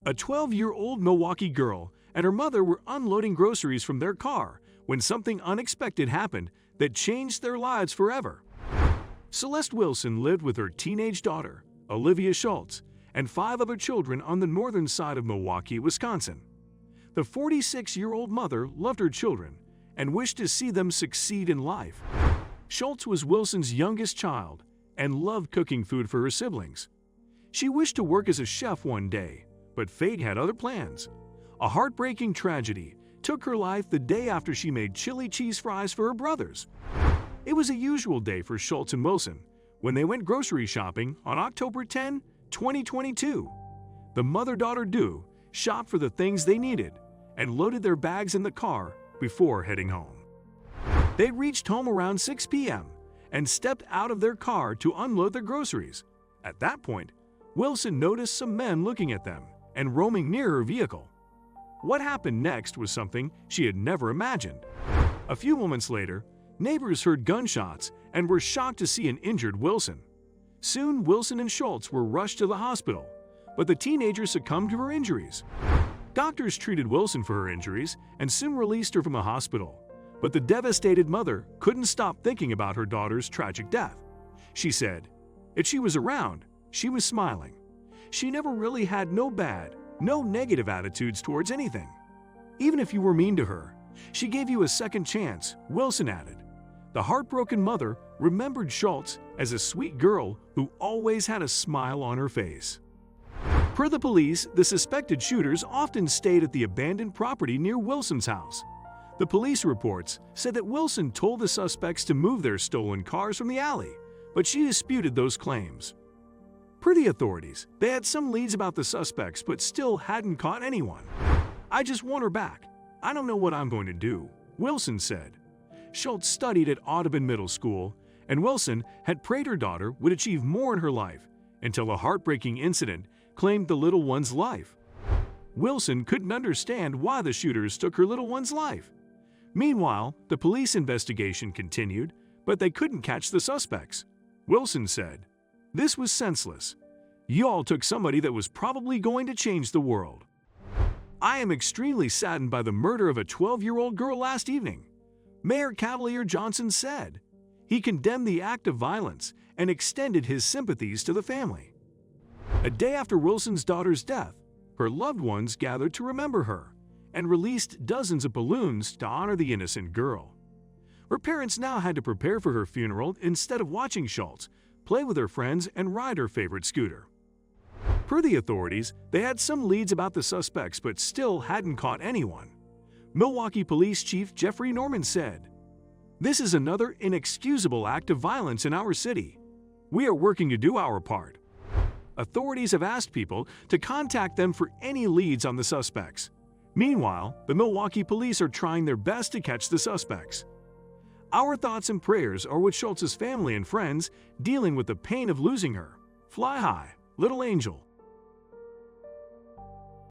A 12-year-old Milwaukee girl and her mother were unloading groceries from their car when something unexpected happened that changed their lives forever. Celeste Wilson lived with her teenage daughter, Olivia Schultz, and 5 other children on the northern side of Milwaukee, Wisconsin. The 46-year-old mother loved her children and wished to see them succeed in life. Schultz was Wilson's youngest child and loved cooking food for her siblings. She wished to work as a chef one day, but fate had other plans. A heartbreaking tragedy took her life the day after she made chili cheese fries for her brothers. It was a usual day for Schultz and Wilson when they went grocery shopping on October 10, 2022. The mother-daughter duo shopped for the things they needed and loaded their bags in the car before heading home. They reached home around 6 p.m. and stepped out of their car to unload their groceries. At that point, Wilson noticed some men looking at them and roaming near her vehicle. What happened next was something she had never imagined. A few moments later, neighbors heard gunshots and were shocked to see an injured Wilson. Soon, Wilson and Schultz were rushed to the hospital, but the teenager succumbed to her injuries. Doctors treated Wilson for her injuries and soon released her from the hospital. But the devastated mother couldn't stop thinking about her daughter's tragic death. She said, "If she was around, she was smiling. She never really had no negative attitudes towards anything. Even if you were mean to her, she gave you a second chance," Wilson added. The heartbroken mother remembered Schultz as a sweet girl who always had a smile on her face. Per the police, the suspected shooters often stayed at the abandoned property near Wilson's house. The police reports said that Wilson told the suspects to move their stolen cars from the alley, but she disputed those claims. Per the authorities, they had some leads about the suspects but still hadn't caught anyone. "I just want her back. I don't know what I'm going to do," Wilson said. Schultz studied at Audubon Middle School, and Wilson had prayed her daughter would achieve more in her life until a heartbreaking incident claimed the little one's life. Wilson couldn't understand why the shooters took her little one's life. Meanwhile, the police investigation continued, but they couldn't catch the suspects. Wilson said, "This was senseless. You all took somebody that was probably going to change the world." "I am extremely saddened by the murder of a 12-year-old girl last evening," Mayor Cavalier Johnson said. He condemned the act of violence and extended his sympathies to the family. A day after Wilson's daughter's death, her loved ones gathered to remember her and released dozens of balloons to honor the innocent girl. Her parents now had to prepare for her funeral instead of watching Schultz play with her friends and ride her favorite scooter. Per the authorities, they had some leads about the suspects but still hadn't caught anyone. Milwaukee Police Chief Jeffrey Norman said, "This is another inexcusable act of violence in our city. We are working to do our part." Authorities have asked people to contact them for any leads on the suspects. Meanwhile, the Milwaukee police are trying their best to catch the suspects. Our thoughts and prayers are with Schultz's family and friends dealing with the pain of losing her. Fly high, little angel.